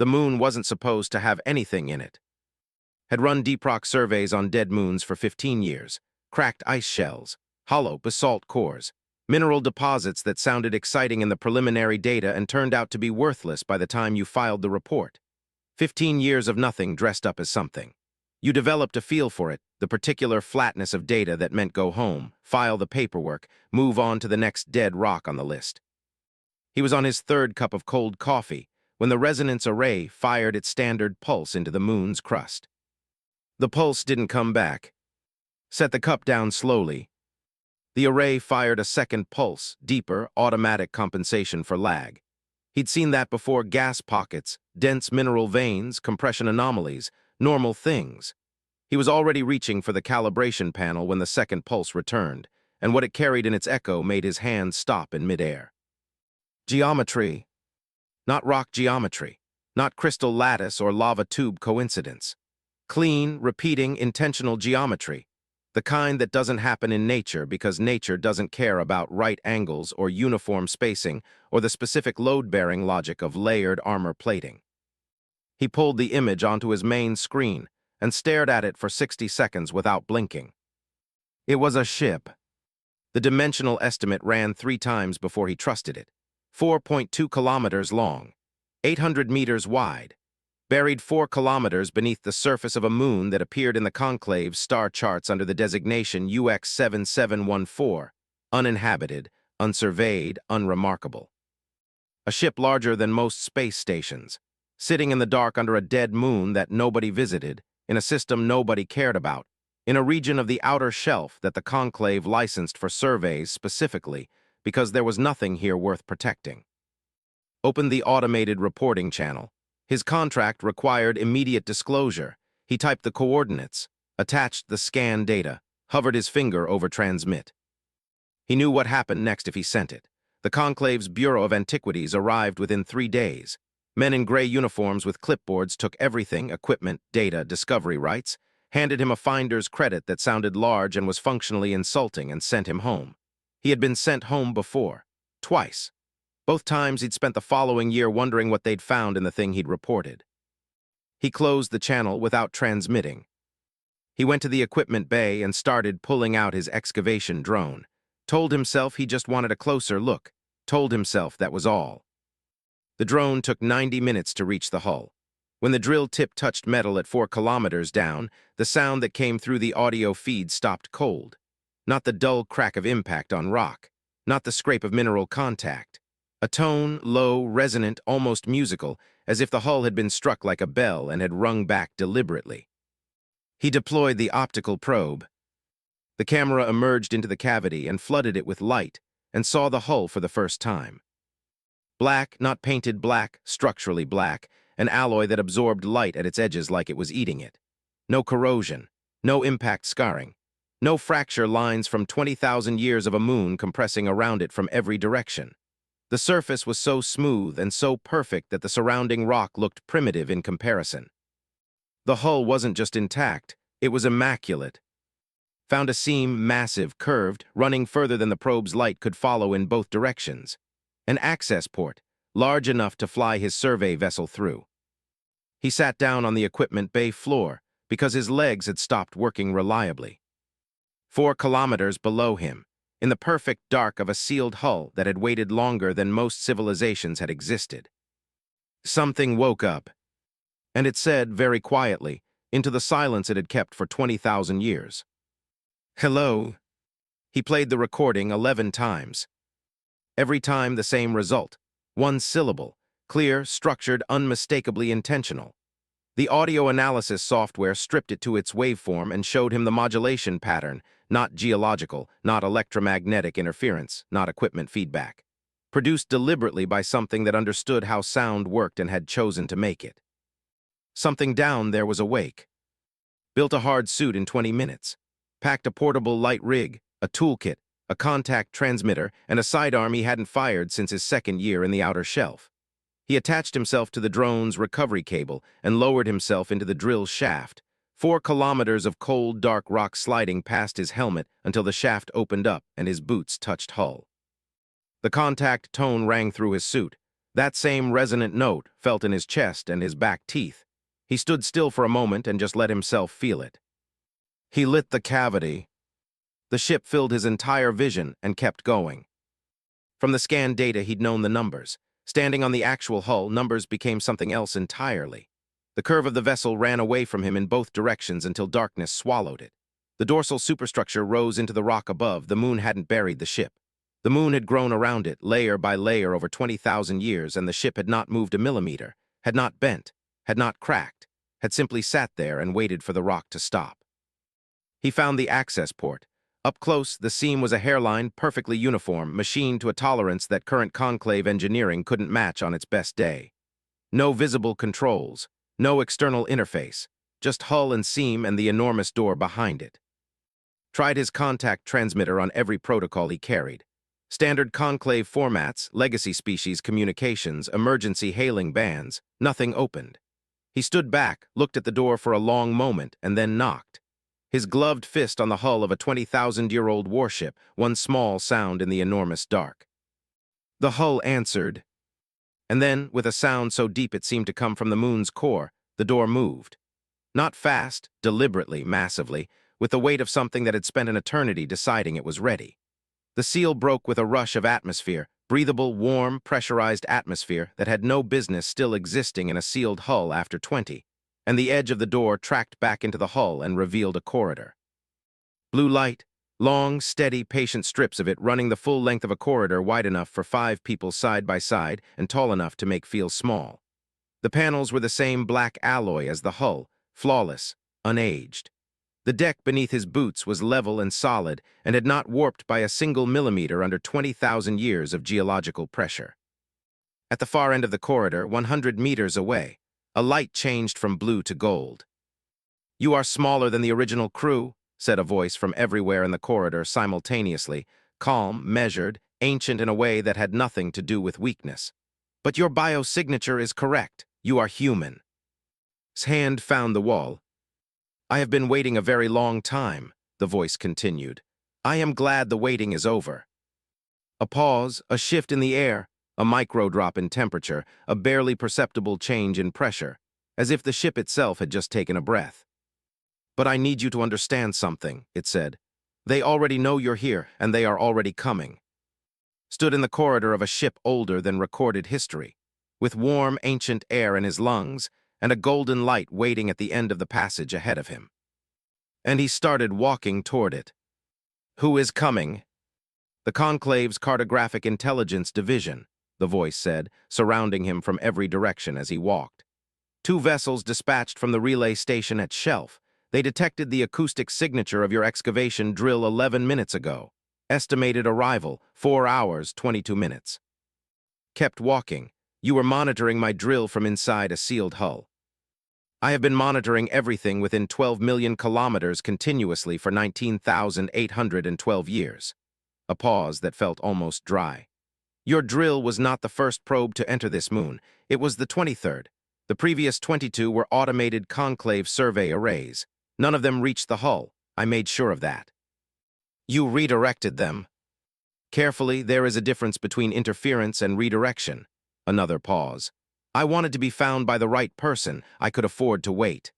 The moon wasn't supposed to have anything in it. Had run deep rock surveys on dead moons for 15 years, cracked ice shells, hollow basalt cores, mineral deposits that sounded exciting in the preliminary data and turned out to be worthless by the time you filed the report. 15 years of nothing dressed up as something. You developed a feel for it, the particular flatness of data that meant go home, file the paperwork, move on to the next dead rock on the list. He was on his third cup of cold coffee when the resonance array fired its standard pulse into the moon's crust. The pulse didn't come back. Set the cup down slowly. The array fired a second pulse, deeper, automatic compensation for lag. He'd seen that before: gas pockets, dense mineral veins, compression anomalies, normal things. He was already reaching for the calibration panel when the second pulse returned, and what it carried in its echo made his hands stop in midair. Geometry. Not rock geometry. Not crystal lattice or lava tube coincidence. Clean, repeating, intentional geometry. The kind that doesn't happen in nature because nature doesn't care about right angles or uniform spacing or the specific load-bearing logic of layered armor plating. He pulled the image onto his main screen and stared at it for 60 seconds without blinking. It was a ship. The dimensional estimate ran 3 times before he trusted it. 4.2 kilometers long, 800 meters wide, buried 4 kilometers beneath the surface of a moon that appeared in the Conclave's star charts under the designation UX7714, uninhabited, unsurveyed, unremarkable. A ship larger than most space stations, sitting in the dark under a dead moon that nobody visited, in a system nobody cared about, in a region of the outer shelf that the Conclave licensed for surveys specifically because there was nothing here worth protecting. Opened the automated reporting channel. His contract required immediate disclosure. He typed the coordinates, attached the scan data, hovered his finger over transmit. He knew what happened next if he sent it. The Conclave's Bureau of Antiquities arrived within 3 days. Men in gray uniforms with clipboards took everything: equipment, data, discovery rights, handed him a finder's credit that sounded large and was functionally insulting, and sent him home. He had been sent home before, twice. Both times he'd spent the following year wondering what they'd found in the thing he'd reported. He closed the channel without transmitting. He went to the equipment bay and started pulling out his excavation drone. Told himself he just wanted a closer look. Told himself that was all. The drone took 90 minutes to reach the hull. When the drill tip touched metal at 4 kilometers down, the sound that came through the audio feed stopped cold. Not the dull crack of impact on rock. Not the scrape of mineral contact. A tone, low, resonant, almost musical, as if the hull had been struck like a bell and had rung back deliberately. He deployed the optical probe. The camera emerged into the cavity and flooded it with light, and saw the hull for the first time. Black, not painted black, structurally black, an alloy that absorbed light at its edges like it was eating it. No corrosion, no impact scarring, no fracture lines from 20,000 years of a moon compressing around it from every direction. The surface was so smooth and so perfect that the surrounding rock looked primitive in comparison. The hull wasn't just intact, it was immaculate. Found a seam, massive, curved, running further than the probe's light could follow in both directions. An access port, large enough to fly his survey vessel through. He sat down on the equipment bay floor because his legs had stopped working reliably. 4 kilometers below him, in the perfect dark of a sealed hull that had waited longer than most civilizations had existed. Something woke up, and it said very quietly, into the silence it had kept for 20,000 years. Hello. He played the recording 11 times. Every time the same result. 1 syllable, clear, structured, unmistakably intentional. The audio analysis software stripped it to its waveform and showed him the modulation pattern, not geological, not electromagnetic interference, not equipment feedback. Produced deliberately by something that understood how sound worked and had chosen to make it. Something down there was awake. Built a hard suit in 20 minutes. Packed a portable light rig, a toolkit, a contact transmitter, and a sidearm he hadn't fired since his 2nd year in the outer shelf. He attached himself to the drone's recovery cable and lowered himself into the drill shaft. 4 kilometers of cold, dark rock sliding past his helmet until the shaft opened up and his boots touched hull. The contact tone rang through his suit. That same resonant note felt in his chest and his back teeth. He stood still for a moment and just let himself feel it. He lit the cavity. The ship filled his entire vision and kept going. From the scanned data, he'd known the numbers. Standing on the actual hull, numbers became something else entirely. The curve of the vessel ran away from him in both directions until darkness swallowed it. The dorsal superstructure rose into the rock above. The moon hadn't buried the ship. The moon had grown around it, layer by layer, over 20,000 years, and the ship had not moved a millimeter, had not bent, had not cracked, had simply sat there and waited for the rock to stop. He found the access port. Up close, the seam was a hairline, perfectly uniform, machined to a tolerance that current conclave engineering couldn't match on its best day. No visible controls, no external interface, just hull and seam and the enormous door behind it. Tried his contact transmitter on every protocol he carried. Standard conclave formats, legacy species communications, emergency hailing bands, nothing opened. He stood back, looked at the door for a long moment, and then knocked. His gloved fist on the hull of a 20,000-year-old warship, one small sound in the enormous dark. The hull answered. And then, with a sound so deep it seemed to come from the moon's core, the door moved. Not fast, deliberately, massively, with the weight of something that had spent an eternity deciding it was ready. The seal broke with a rush of atmosphere, breathable, warm, pressurized atmosphere that had no business still existing in a sealed hull after 20, and the edge of the door tracked back into the hull and revealed a corridor. Blue light, long, steady, patient strips of it running the full length of a corridor wide enough for 5 people side by side and tall enough to make feel small. The panels were the same black alloy as the hull, flawless, unaged. The deck beneath his boots was level and solid and had not warped by a single millimeter under 20,000 years of geological pressure. At the far end of the corridor, 100 meters away, a light changed from blue to gold. "You are smaller than the original crew," said a voice from everywhere in the corridor simultaneously, calm, measured, ancient in a way that had nothing to do with weakness. "But your biosignature is correct. You are human." His hand found the wall. "I have been waiting a very long time," the voice continued. "I am glad the waiting is over." A pause, a shift in the air, a micro-drop in temperature, a barely perceptible change in pressure, as if the ship itself had just taken a breath. "But I need you to understand something," it said. "They already know you're here, and they are already coming." Stood in the corridor of a ship older than recorded history, with warm, ancient air in his lungs, and a golden light waiting at the end of the passage ahead of him. And he started walking toward it. "Who is coming?" "The Conclave's Cartographic Intelligence Division," the voice said, surrounding him from every direction as he walked. "2 vessels dispatched from the relay station at Shelf. They detected the acoustic signature of your excavation drill 11 minutes ago. Estimated arrival, 4 hours, 22 minutes. Kept walking. You were monitoring my drill from inside a sealed hull. I have been monitoring everything within 12 million kilometers continuously for 19,812 years. A pause that felt almost dry. Your drill was not the first probe to enter this moon. It was the 23rd. The previous 22 were automated conclave survey arrays. None of them reached the hull. I made sure of that. You redirected them. Carefully, there is a difference between interference and redirection. Another pause. I wanted to be found by the right person. I could afford to wait.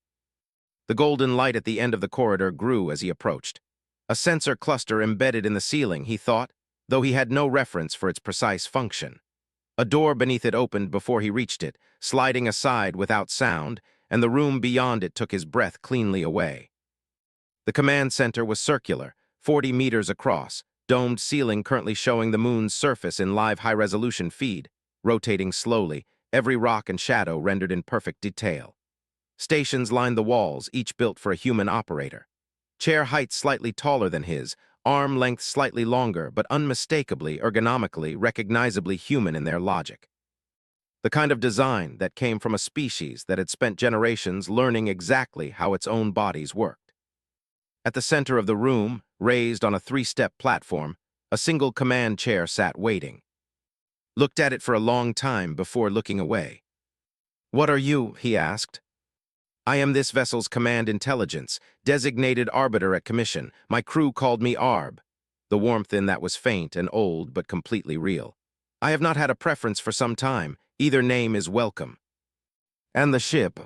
The golden light at the end of the corridor grew as he approached. A sensor cluster embedded in the ceiling, he thought, though he had no reference for its precise function. A door beneath it opened before he reached it, sliding aside without sound, and the room beyond it took his breath cleanly away. The command center was circular, 40 meters across, domed ceiling currently showing the moon's surface in live high-resolution feed, rotating slowly, every rock and shadow rendered in perfect detail. Stations lined the walls, each built for a human operator. Chair height slightly taller than his, arm length slightly longer, but unmistakably, ergonomically, recognizably human in their logic. The kind of design that came from a species that had spent generations learning exactly how its own bodies worked. At the center of the room, raised on a 3-step platform, a single command chair sat waiting. Looked at it for a long time before looking away. "What are you?" he asked. "I am this vessel's command intelligence, designated arbiter at commission. My crew called me Arb." The warmth in that was faint and old but completely real. "I have not had a preference for some time," Either name is welcome. And the ship,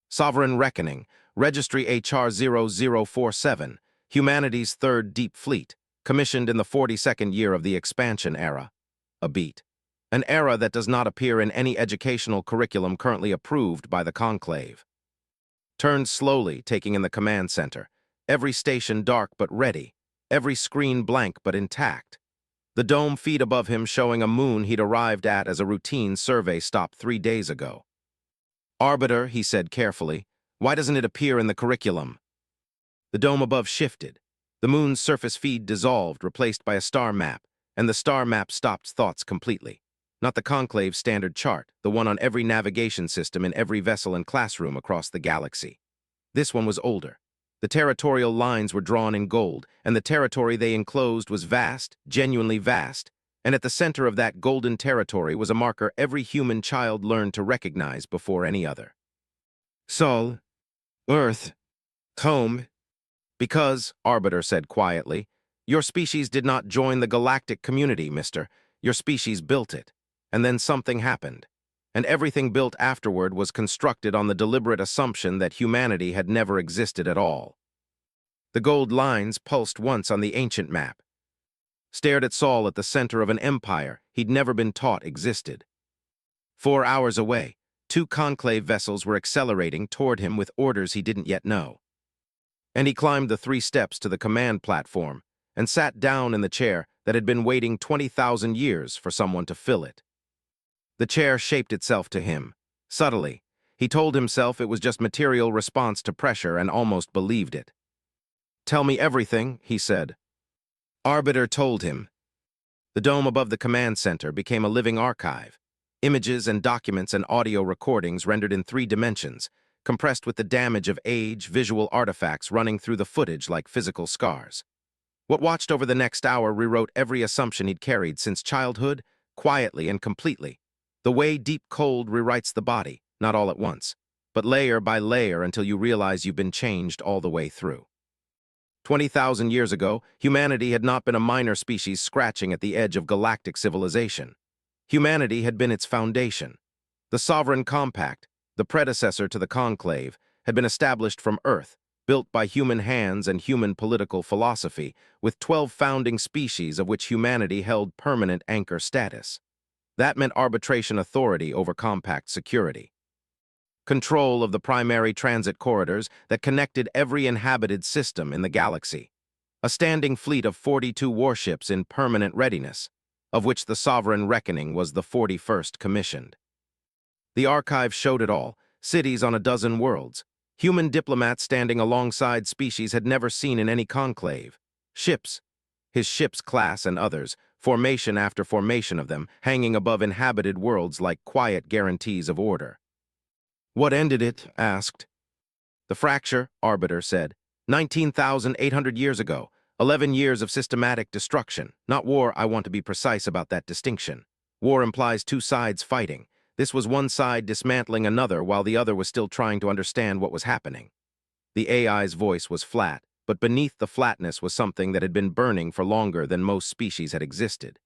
Sovereign Reckoning, Registry HR 0047, humanity's third deep fleet, commissioned in the 42nd year of the expansion era. A beat. An era that does not appear in any educational curriculum currently approved by the Conclave. Turned slowly, taking in the command center. Every station dark but ready. Every screen blank but intact. The dome feed above him showing a moon he'd arrived at as a routine survey stop 3 days ago. Arbiter, he said carefully, why doesn't it appear in the curriculum? The dome above shifted. The moon's surface feed dissolved, replaced by a star map, and the star map stopped thoughts completely. Not the Conclave standard chart, the one on every navigation system in every vessel and classroom across the galaxy. This one was older. The territorial lines were drawn in gold, and the territory they enclosed was vast, genuinely vast, and at the center of that golden territory was a marker every human child learned to recognize before any other. Sol, Earth, home. Because, Arbiter said quietly, your species did not join the galactic community, mister. Your species built it. And then something happened. And everything built afterward was constructed on the deliberate assumption that humanity had never existed at all. The gold lines pulsed once on the ancient map. Stared at Saul at the center of an empire he'd never been taught existed. 4 hours away, 2 Conclave vessels were accelerating toward him with orders he didn't yet know. And he climbed the 3 steps to the command platform and sat down in the chair that had been waiting 20,000 years for someone to fill it. The chair shaped itself to him. Subtly, he told himself it was just material response to pressure and almost believed it. Tell me everything, he said. Arbiter told him. The dome above the command center became a living archive. Images and documents and audio recordings rendered in 3 dimensions, compressed with the damage of age, visual artifacts running through the footage like physical scars. What watched over the next hour rewrote every assumption he'd carried since childhood, quietly and completely. The way deep cold rewrites the body, not all at once, but layer by layer until you realize you've been changed all the way through. 20,000 years ago, humanity had not been a minor species scratching at the edge of galactic civilization. Humanity had been its foundation. The Sovereign Compact, the predecessor to the Conclave, had been established from Earth, built by human hands and human political philosophy, with 12 founding species of which humanity held permanent anchor status. That meant arbitration authority over compact security. Control of the primary transit corridors that connected every inhabited system in the galaxy. A standing fleet of 42 warships in permanent readiness, of which the Sovereign Reckoning was the 41st commissioned. The archive showed it all, cities on a dozen worlds, human diplomats standing alongside species had never seen in any conclave, ships, his ship's class and others, formation after formation of them, hanging above inhabited worlds like quiet guarantees of order. What ended it? Asked. The fracture, Arbiter said. 19,800 years ago, 11 years of systematic destruction. Not war, I want to be precise about that distinction. War implies 2 sides fighting. This was one side dismantling another while the other was still trying to understand what was happening. The AI's voice was flat, but beneath the flatness was something that had been burning for longer than most species had existed.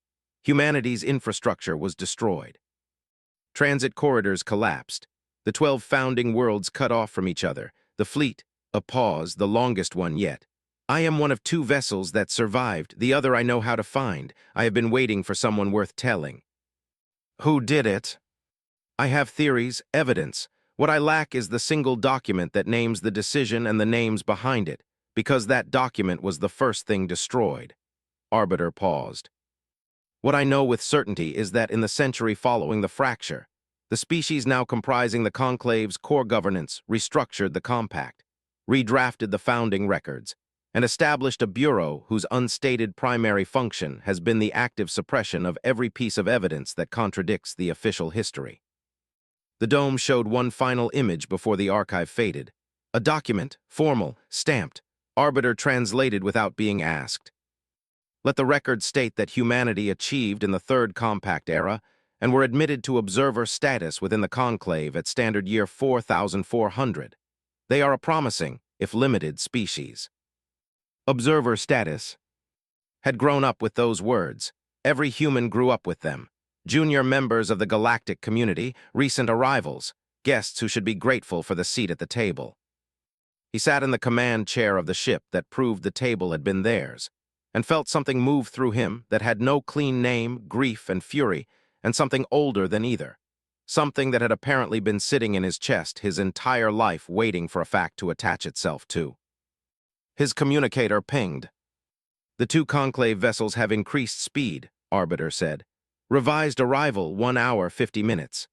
Humanity's infrastructure was destroyed. Transit corridors collapsed. The 12 founding worlds cut off from each other. The fleet, a pause, the longest one yet. I am one of 2 vessels that survived. The other I know how to find. I have been waiting for someone worth telling. Who did it? I have theories, evidence. What I lack is the single document that names the decision and the names behind it, because that document was the first thing destroyed. Arbiter paused. What I know with certainty is that in the century following the fracture, the species now comprising the Conclave's core governance restructured the compact, redrafted the founding records, and established a bureau whose unstated primary function has been the active suppression of every piece of evidence that contradicts the official history. The dome showed one final image before the archive faded. A document, formal, stamped, Arbiter translated without being asked. Let the record state that humanity achieved in the 3rd compact era and were admitted to observer status within the conclave at standard year 4,400. They are a promising, if limited, species. Observer status. Had grown up with those words. Every human grew up with them. junior members of the galactic community, recent arrivals, guests who should be grateful for the seat at the table. He sat in the command chair of the ship that proved the table had been theirs, and felt something move through him that had no clean name, grief, and fury, and something older than either. Something that had apparently been sitting in his chest his entire life waiting for a fact to attach itself to. His communicator pinged. "The two conclave vessels have increased speed," Arbiter said. "Revised arrival 1 hour 50 minutes.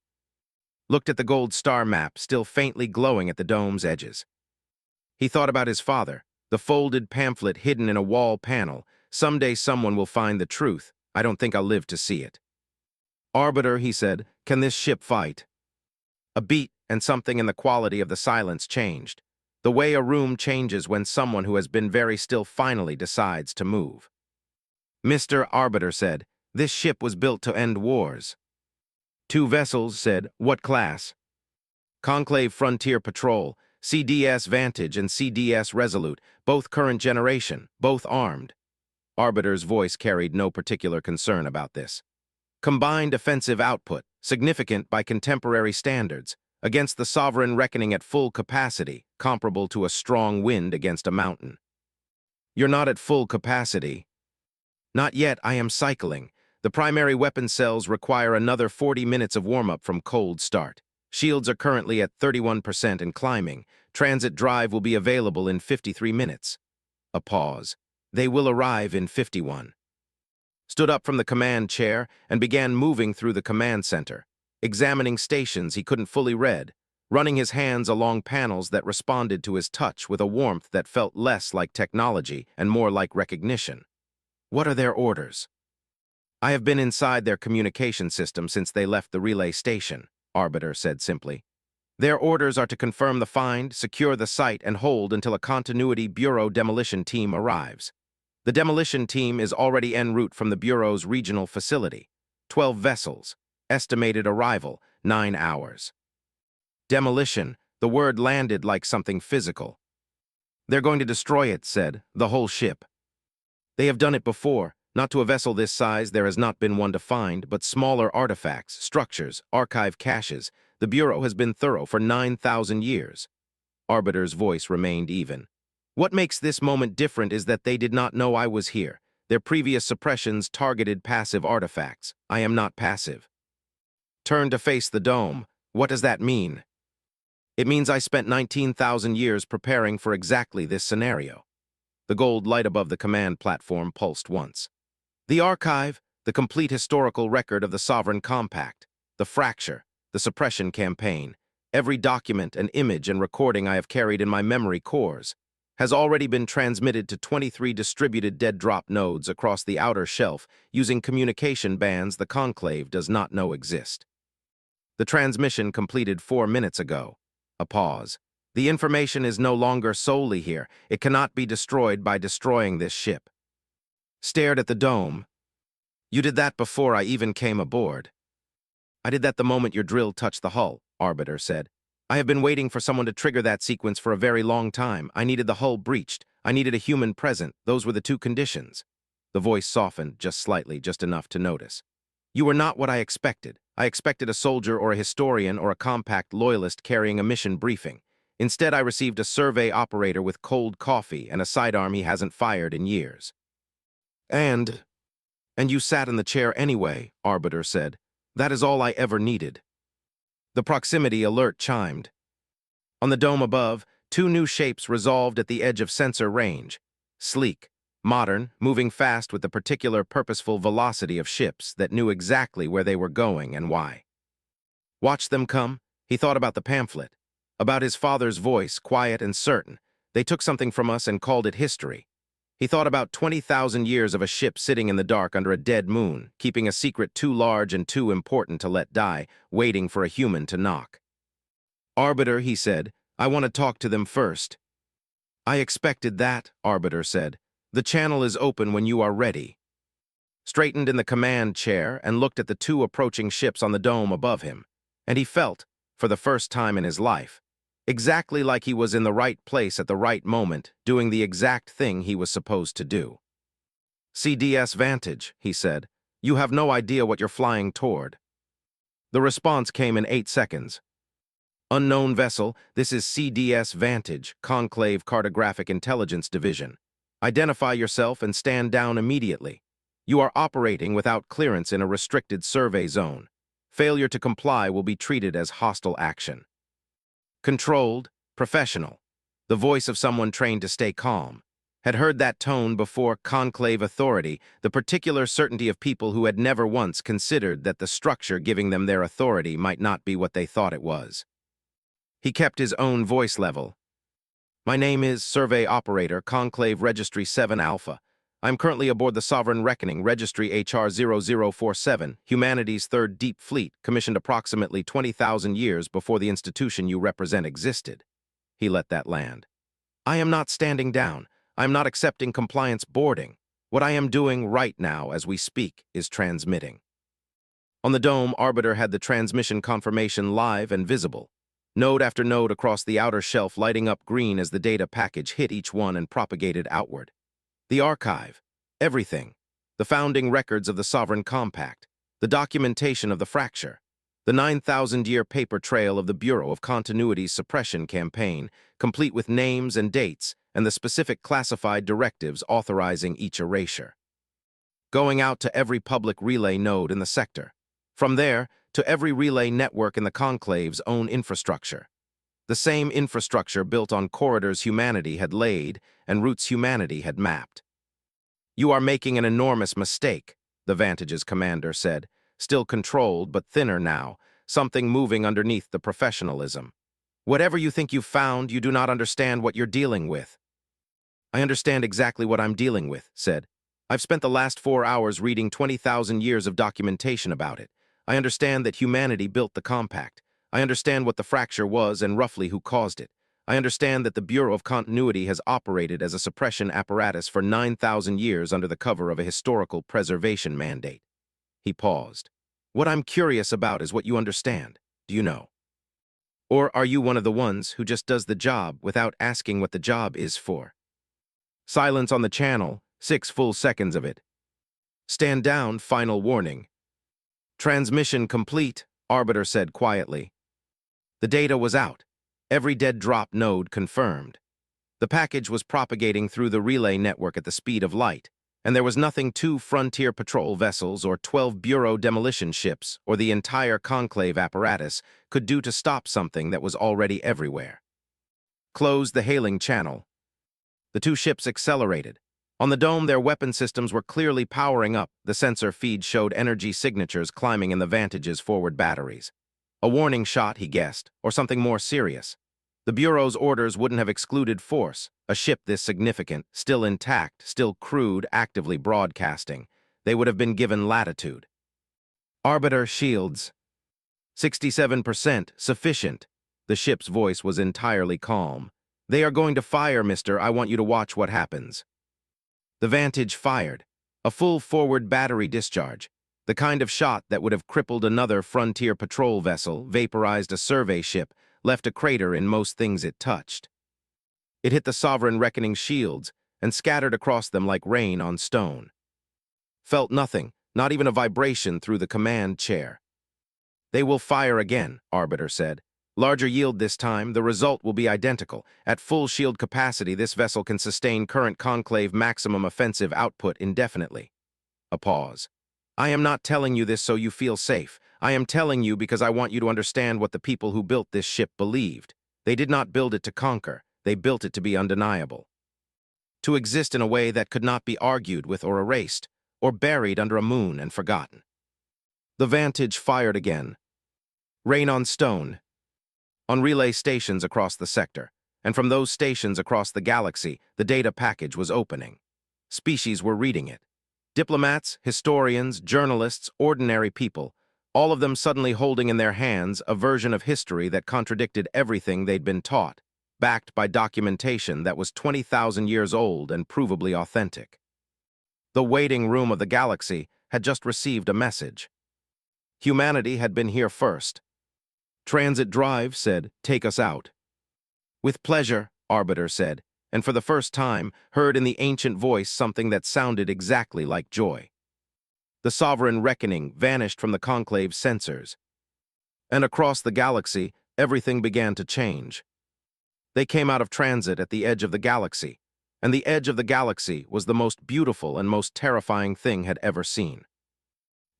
Looked at the gold star map, still faintly glowing at the dome's edges. He thought about his father, the folded pamphlet hidden in a wall panel. "Someday someone will find the truth. I don't think I'll live to see it." "Arbiter," he said, "can this ship fight?" A beat, and something in the quality of the silence changed. The way a room changes when someone who has been very still finally decides to move. "Mr. Arbiter said, this ship was built to end wars." Two vessels said, "What class?" "Conclave Frontier Patrol, CDS Vantage and CDS Resolute, both current generation, both armed." Arbiter's voice carried no particular concern about this. "Combined offensive output, significant by contemporary standards, against the sovereign reckoning at full capacity, comparable to a strong wind against a mountain." "You're not at full capacity." "Not yet, I am cycling. The primary weapon cells require another 40 minutes of warm-up from cold start. Shields are currently at 31% and climbing. Transit drive will be available in 53 minutes. A pause. "They will arrive in 51. Stood up from the command chair and began moving through the command center, examining stations he couldn't fully read, running his hands along panels that responded to his touch with a warmth that felt less like technology and more like recognition. "What are their orders?" "I have been inside their communication system since they left the relay station," Arbiter said simply. "Their orders are to confirm the find, secure the site, and hold until a Continuity Bureau demolition team arrives. The demolition team is already en route from the Bureau's regional facility. 12 vessels. Estimated arrival, 9 hours. Demolition, the word landed like something physical. "They're going to destroy it," said, "the whole ship." "They have done it before. Not to a vessel this size, there has not been one to find, but smaller artifacts, structures, archive caches. The Bureau has been thorough for 9,000 years. Arbiter's voice remained even. "What makes this moment different is that they did not know I was here. Their previous suppressions targeted passive artifacts. I am not passive." "Turn to face the dome. What does that mean?" "It means I spent 19,000 years preparing for exactly this scenario." The gold light above the command platform pulsed once. "The archive, the complete historical record of the Sovereign Compact, the fracture, the suppression campaign, every document and image and recording I have carried in my memory cores, has already been transmitted to 23 distributed dead drop nodes across the outer shelf using communication bands the Conclave does not know exist. The transmission completed 4 minutes ago." A pause. "The information is no longer solely here. It cannot be destroyed by destroying this ship." Stared at the dome. "You did that before I even came aboard." "I did that the moment your drill touched the hull," Arbiter said. "I have been waiting for someone to trigger that sequence for a very long time. I needed the hull breached. I needed a human present. Those were the two conditions." The voice softened just slightly, just enough to notice. "You were not what I expected. I expected a soldier or a historian or a compact loyalist carrying a mission briefing. Instead, I received a survey operator with cold coffee and a sidearm he hasn't fired in years." And you sat in the chair anyway," Arbiter said. "That is all I ever needed." The proximity alert chimed. On the dome above, 2 new shapes resolved at the edge of sensor range. Sleek, modern, moving fast with the particular purposeful velocity of ships that knew exactly where they were going and why. Watch them come. He thought about the pamphlet, about his father's voice, quiet and certain. They took something from us and called it history. He thought about 20,000 years of a ship sitting in the dark under a dead moon, keeping a secret too large and too important to let die, waiting for a human to knock. "Arbiter," he said, "I want to talk to them first." "I expected that," Arbiter said. "The channel is open when you are ready." Straightened in the command chair and looked at the 2 approaching ships on the dome above him, and he felt, for the first time in his life, exactly like he was in the right place at the right moment, doing the exact thing he was supposed to do. "CDS Vantage," he said. You have no idea what you're flying toward. The response came in 8 seconds. Unknown vessel, this is CDS Vantage, Conclave Cartographic Intelligence Division. Identify yourself and stand down immediately. You are operating without clearance in a restricted survey zone. Failure to comply will be treated as hostile action. Controlled, professional. The voice of someone trained to stay calm. Had heard that tone before. Conclave authority, the particular certainty of people who had never once considered that the structure giving them their authority might not be what they thought it was. He kept his own voice level. My name is Survey Operator, Conclave Registry 7 Alpha. I'm currently aboard the Sovereign Reckoning, Registry HR 0047, humanity's third deep fleet, commissioned approximately 20,000 years before the institution you represent existed. He let that land. I am not standing down. I am not accepting compliance boarding. What I am doing right now as we speak is transmitting. On the dome, Arbiter had the transmission confirmation live and visible. Node after node across the outer shelf lighting up green as the data package hit each one and propagated outward. The archive, everything, the founding records of the Sovereign Compact, the documentation of the fracture, the 9,000-year paper trail of the Bureau of Continuity's suppression campaign, complete with names and dates and the specific classified directives authorizing each erasure. Going out to every public relay node in the sector. From there, to every relay network in the Conclave's own infrastructure. The same infrastructure built on corridors humanity had laid and routes humanity had mapped. You are making an enormous mistake, the Vantage's commander said, still controlled but thinner now, something moving underneath the professionalism. Whatever you think you've found, you do not understand what you're dealing with. I understand exactly what I'm dealing with, said. I've spent the last 4 hours reading 20,000 years of documentation about it. I understand that humanity built the compact. I understand what the fracture was and roughly who caused it. I understand that the Bureau of Continuity has operated as a suppression apparatus for 9,000 years under the cover of a historical preservation mandate. He paused. What I'm curious about is what you understand. Do you know? Or are you one of the ones who just does the job without asking what the job is for? Silence on the channel, 6 full seconds of it. Stand down, final warning. Transmission complete, Arbiter said quietly. The data was out. Every dead drop node confirmed. The package was propagating through the relay network at the speed of light, and there was nothing 2 frontier patrol vessels or 12 Bureau demolition ships or the entire Conclave apparatus could do to stop something that was already everywhere. Close the hailing channel. The 2 ships accelerated. On the dome, their weapon systems were clearly powering up. The sensor feed showed energy signatures climbing in the Vantage's forward batteries. A warning shot, he guessed, or something more serious. The Bureau's orders wouldn't have excluded force. A ship this significant, still intact, still crewed, actively broadcasting. They would have been given latitude. Arbiter shields. 67%, sufficient. The ship's voice was entirely calm. They are going to fire, mister. I want you to watch what happens. The Vantage fired. A full forward battery discharge. The kind of shot that would have crippled another frontier patrol vessel, vaporized a survey ship, left a crater in most things it touched. It hit the Sovereign Reckoning shields and scattered across them like rain on stone. Felt nothing, not even a vibration through the command chair. They will fire again, Arbiter said. Larger yield this time, the result will be identical. At full shield capacity, this vessel can sustain current Conclave maximum offensive output indefinitely. A pause. I am not telling you this so you feel safe. I am telling you because I want you to understand what the people who built this ship believed. They did not build it to conquer. They built it to be undeniable. To exist in a way that could not be argued with or erased, or buried under a moon and forgotten. The Vantage fired again. Rain on stone. On relay stations across the sector, and from those stations across the galaxy, the data package was opening. Species were reading it. Diplomats, historians, journalists, ordinary people, all of them suddenly holding in their hands a version of history that contradicted everything they'd been taught, backed by documentation that was 20,000 years old and provably authentic. The waiting room of the galaxy had just received a message. Humanity had been here first. Transit Drive said, "Take us out." With pleasure, Arbiter said, and for the first time heard in the ancient voice something that sounded exactly like joy. The sovereign reckoning vanished from the Conclave's sensors. And across the galaxy, everything began to change. They came out of transit at the edge of the galaxy, and the edge of the galaxy was the most beautiful and most terrifying thing had ever seen.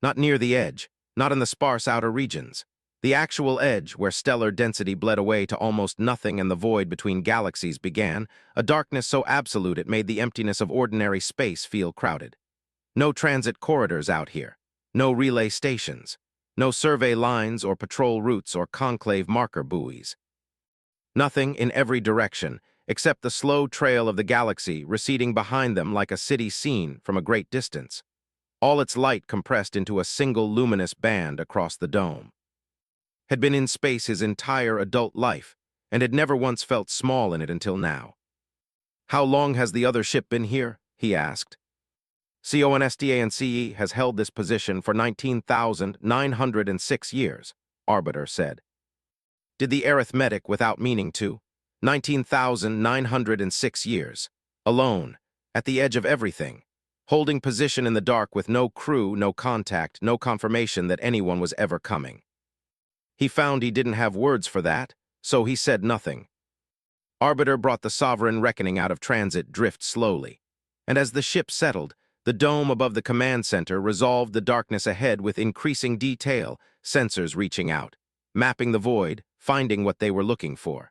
Not near the edge, not in the sparse outer regions. The actual edge, where stellar density bled away to almost nothing and the void between galaxies began, a darkness so absolute it made the emptiness of ordinary space feel crowded. No transit corridors out here, no relay stations, no survey lines or patrol routes or conclave marker buoys. Nothing in every direction, except the slow trail of the galaxy receding behind them like a city seen from a great distance, all its light compressed into a single luminous band across the dome. Had been in space his entire adult life, and had never once felt small in it until now. "How long has the other ship been here?" he asked. "CONSTANCE has held this position for 19,906 years, Arbiter said. Did the arithmetic without meaning to. 19,906 years. Alone, at the edge of everything, holding position in the dark with no crew, no contact, no confirmation that anyone was ever coming. He found he didn't have words for that, so he said nothing. Arbiter brought the sovereign reckoning out of transit drift slowly, and as the ship settled, the dome above the command center resolved the darkness ahead with increasing detail, sensors reaching out, mapping the void, finding what they were looking for.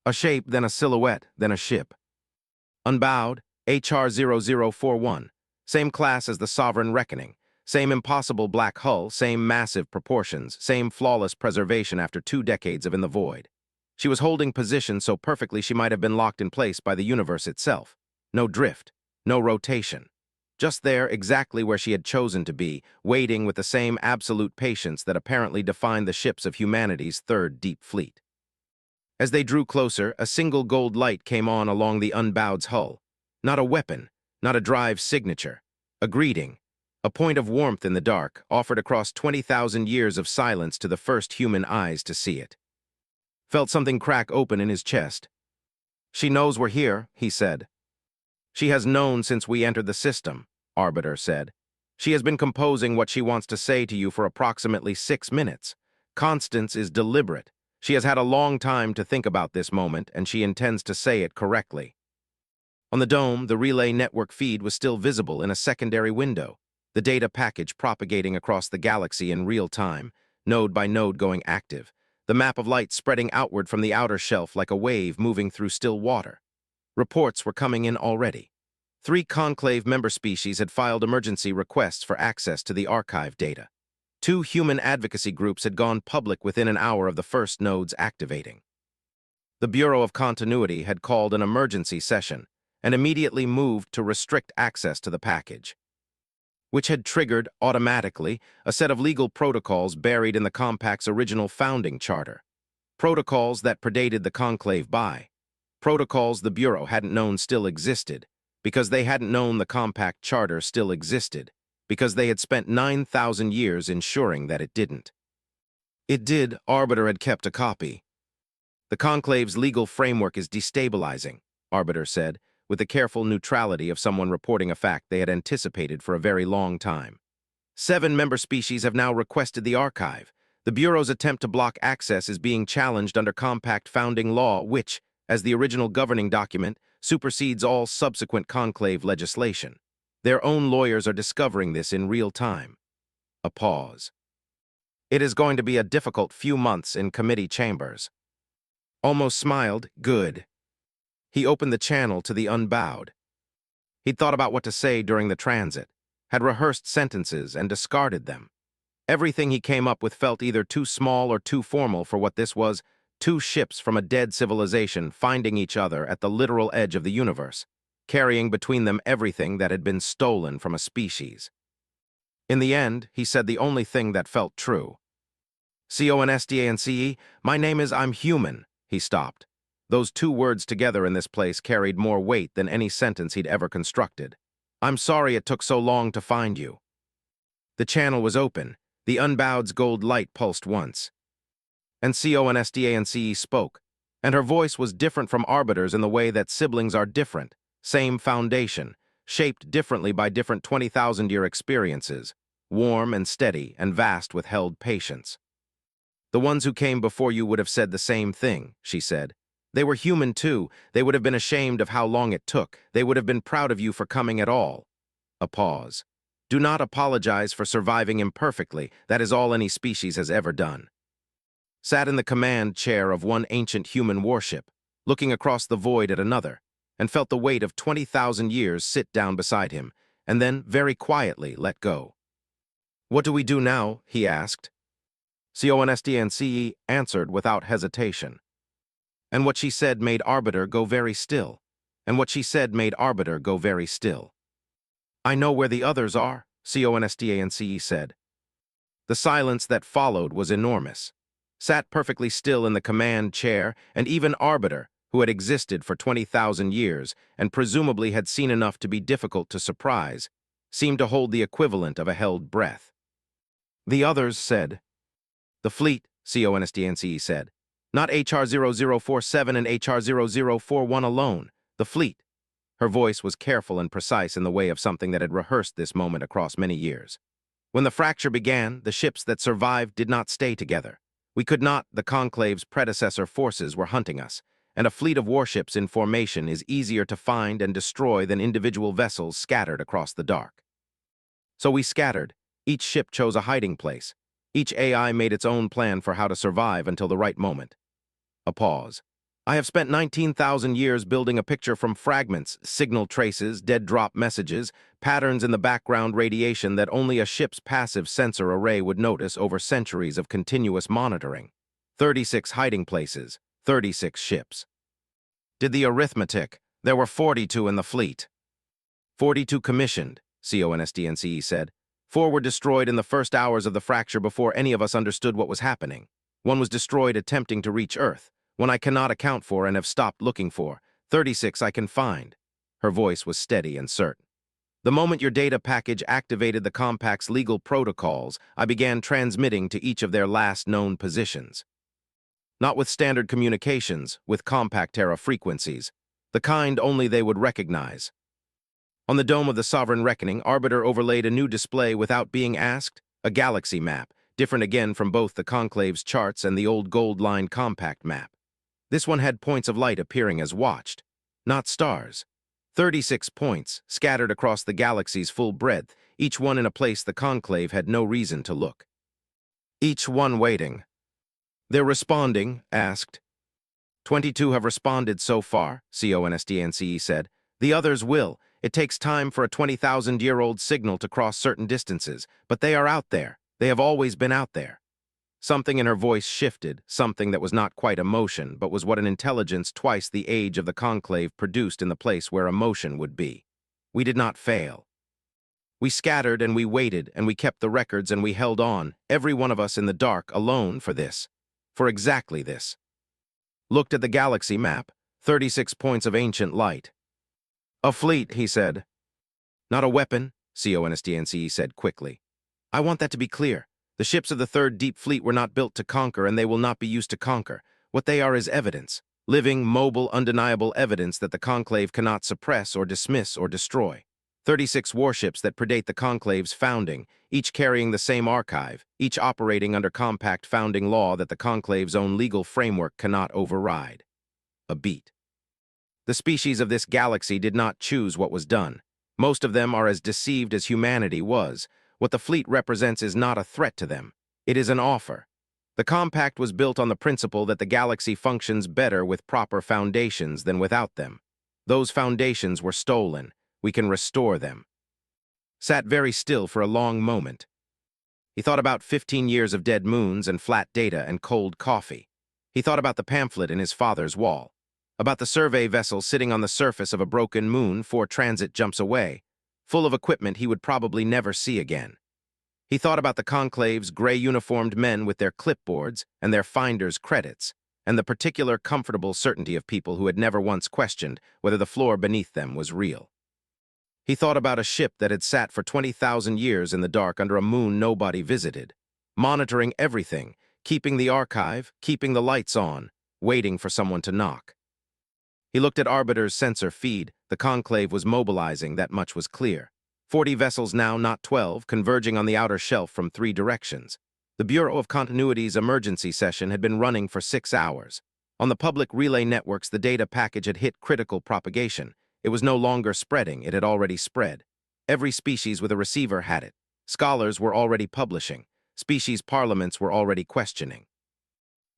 A shape, then a silhouette, then a ship. Unbowed, HR0041, same class as the Sovereign Reckoning, same impossible black hull, same massive proportions, same flawless preservation after 2 decades of in the void. She was holding position so perfectly she might have been locked in place by the universe itself. No drift, no rotation. Just there, exactly where she had chosen to be, waiting with the same absolute patience that apparently defined the ships of humanity's third deep fleet. As they drew closer, a single gold light came on along the Unbowed's hull. Not a weapon, not a drive signature. A greeting, a point of warmth in the dark, offered across 20,000 years of silence to the first human eyes to see it. Felt something crack open in his chest. "She knows we're here," he said. "She has known since we entered the system," Arbiter said. "She has been composing what she wants to say to you for approximately 6 minutes. Constance is deliberate. She has had a long time to think about this moment, and she intends to say it correctly." On the dome, the relay network feed was still visible in a secondary window, the data package propagating across the galaxy in real time, node by node going active, the map of light spreading outward from the outer shelf like a wave moving through still water. Reports were coming in already. 3 Conclave member species had filed emergency requests for access to the archive data. 2 human advocacy groups had gone public within an hour of the first nodes activating. The Bureau of Continuity had called an emergency session and immediately moved to restrict access to the package, which had triggered, automatically, a set of legal protocols buried in the Compact's original founding charter. Protocols that predated the Conclave by. Protocols the Bureau hadn't known still existed, because they hadn't known the Compact Charter still existed, because they had spent 9,000 years ensuring that it didn't. It did. Arbiter had kept a copy. "The Conclave's legal framework is destabilizing," Arbiter said, with the careful neutrality of someone reporting a fact they had anticipated for a very long time. 7 member species have now requested the archive. The Bureau's attempt to block access is being challenged under Compact founding law, which, as the original governing document, supersedes all subsequent Conclave legislation. Their own lawyers are discovering this in real time. A pause. "It is going to be a difficult few months in committee chambers." Almost smiled. Good. He opened the channel to the Unbowed. He'd thought about what to say during the transit, had rehearsed sentences and discarded them. Everything he came up with felt either too small or too formal for what this was: 2 ships from a dead civilization finding each other at the literal edge of the universe, carrying between them everything that had been stolen from a species. In the end, he said the only thing that felt true. "CONSTANCE, my name is I'm human." He stopped. Those 2 words together in this place carried more weight than any sentence he'd ever constructed. "I'm sorry it took so long to find you." The channel was open. The Unbowed's gold light pulsed once. And CONSTANCE spoke, and her voice was different from Arbiter's in the way that siblings are different. Same foundation, shaped differently by different 20,000-year experiences, warm and steady and vast with held patience. The ones who came before you would have said the same thing, she said. They were human too. They would have been ashamed of how long it took. They would have been proud of you for coming at all. A pause. Do not apologize for surviving imperfectly. That is all any species has ever done. Sat in the command chair of one ancient human warship, looking across the void at another, and felt the weight of 20,000 years sit down beside him, and then, very quietly, let go. What do we do now? He asked. CONSTNCE answered without hesitation. And what she said made Arbiter go very still. And what she said made Arbiter go very still. I know where the others are, CONSTANCE said. The silence that followed was enormous. Sat perfectly still in the command chair, and even Arbiter, who had existed for 20,000 years and presumably had seen enough to be difficult to surprise, seemed to hold the equivalent of a held breath. The others said. The fleet, CONSTANCE said. Not HR0047 and HR0041 alone, the fleet. Her voice was careful and precise in the way of something that had rehearsed this moment across many years. When the fracture began, the ships that survived did not stay together. We could not, the Conclave's predecessor forces were hunting us, and a fleet of warships in formation is easier to find and destroy than individual vessels scattered across the dark. So we scattered. Each ship chose a hiding place. Each AI made its own plan for how to survive until the right moment. A pause. I have spent 19,000 years building a picture from fragments, signal traces, dead drop messages, patterns in the background radiation that only a ship's passive sensor array would notice over centuries of continuous monitoring. 36 hiding places, 36 ships. Did the arithmetic. There were 42 in the fleet. 42 commissioned, CONSTNCE said. 4 were destroyed in the first hours of the fracture before any of us understood what was happening. 1 was destroyed attempting to reach Earth. 1 I cannot account for and have stopped looking for. 36 I can find. Her voice was steady and certain. The moment your data package activated the Compact's legal protocols, I began transmitting to each of their last known positions. Not with standard communications, with Compact-era frequencies, the kind only they would recognize. On the dome of the Sovereign Reckoning, Arbiter overlaid a new display without being asked, a galaxy map, different again from both the Conclave's charts and the old gold-lined Compact map. This one had points of light appearing as watched, not stars. 36 points, scattered across the galaxy's full breadth, each one in a place the Conclave had no reason to look. Each one waiting. They're responding, asked. 22 have responded so far, CONSTNCE said. The others will. It takes time for a 20,000-year-old signal to cross certain distances, but they are out there. They have always been out there. Something in her voice shifted, something that was not quite emotion, but was what an intelligence twice the age of the Conclave produced in the place where emotion would be. We did not fail. We scattered and we waited and we kept the records and we held on, every one of us in the dark, alone for this. For exactly this. Looked at the galaxy map, 36 points of ancient light. A fleet, he said. Not a weapon, CONSTNCE said quickly. I want that to be clear. The ships of the Third Deep Fleet were not built to conquer, and they will not be used to conquer. What they are is evidence. Living, mobile, undeniable evidence that the Conclave cannot suppress or dismiss or destroy. 36 warships that predate the Conclave's founding, each carrying the same archive, each operating under compact founding law that the Conclave's own legal framework cannot override. A beat. The species of this galaxy did not choose what was done. Most of them are as deceived as humanity was. What the fleet represents is not a threat to them. It is an offer. The Compact was built on the principle that the galaxy functions better with proper foundations than without them. Those foundations were stolen. We can restore them. Sat very still for a long moment. He thought about 15 years of dead moons and flat data and cold coffee. He thought about the pamphlet in his father's wall. About the survey vessel sitting on the surface of a broken moon 4 transit jumps away, full of equipment he would probably never see again. He thought about the Conclave's gray-uniformed men with their clipboards and their finder's credits, and the particular comfortable certainty of people who had never once questioned whether the floor beneath them was real. He thought about a ship that had sat for 20,000 years in the dark under a moon nobody visited, monitoring everything, keeping the archive, keeping the lights on, waiting for someone to knock. He looked at Arbiter's sensor feed, The Conclave was mobilizing, that much was clear. 40 vessels now, not 12, converging on the outer shelf from 3 directions. The Bureau of Continuity's emergency session had been running for 6 hours. On the public relay networks, the data package had hit critical propagation. It was no longer spreading, it had already spread. Every species with a receiver had it. Scholars were already publishing. Species parliaments were already questioning.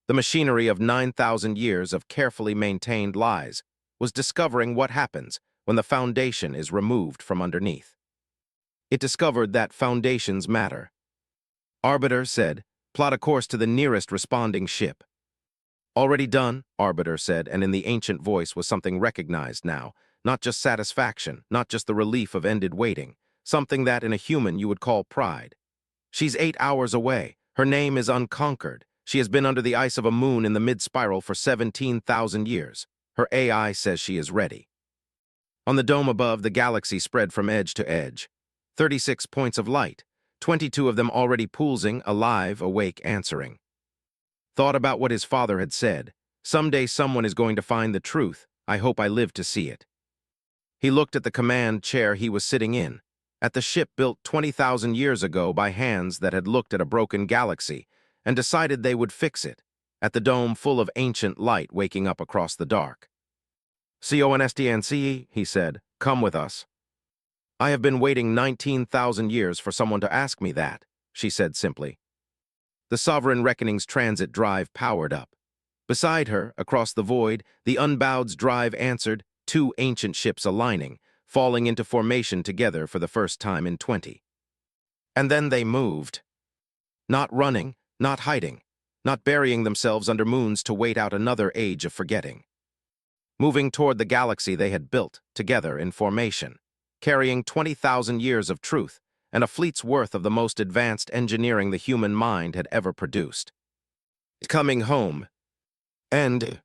The machinery of 9,000 years of carefully maintained lies was discovering what happens when the foundation is removed from underneath. It discovered that foundations matter. Arbiter said, "Plot a course to the nearest responding ship." "Already done," Arbiter said, and in the ancient voice was something recognized now, not just satisfaction, not just the relief of ended waiting, something that in a human you would call pride. "She's 8 hours away. Her name is Unconquered. She has been under the ice of a moon in the mid-spiral for 17,000 years. Her AI says she is ready." On the dome above, the galaxy spread from edge to edge. 36 points of light, 22 of them already pulsing, alive, awake, answering. Thought about what his father had said. Someday someone is going to find the truth. I hope I live to see it. He looked at the command chair he was sitting in, at the ship built 20,000 years ago by hands that had looked at a broken galaxy and decided they would fix it, at the dome full of ancient light waking up across the dark. "Constance," he said, "come with us." "I have been waiting 19,000 years for someone to ask me that," she said simply. The Sovereign Reckoning's transit drive powered up. Beside her, across the void, the Unbowed's drive answered, 2 ancient ships aligning, falling into formation together for the first time in 20. And then they moved. Not running, not hiding, not burying themselves under moons to wait out another age of forgetting. Moving toward the galaxy they had built, together in formation, carrying 20,000 years of truth and a fleet's worth of the most advanced engineering the human mind had ever produced. Coming home. And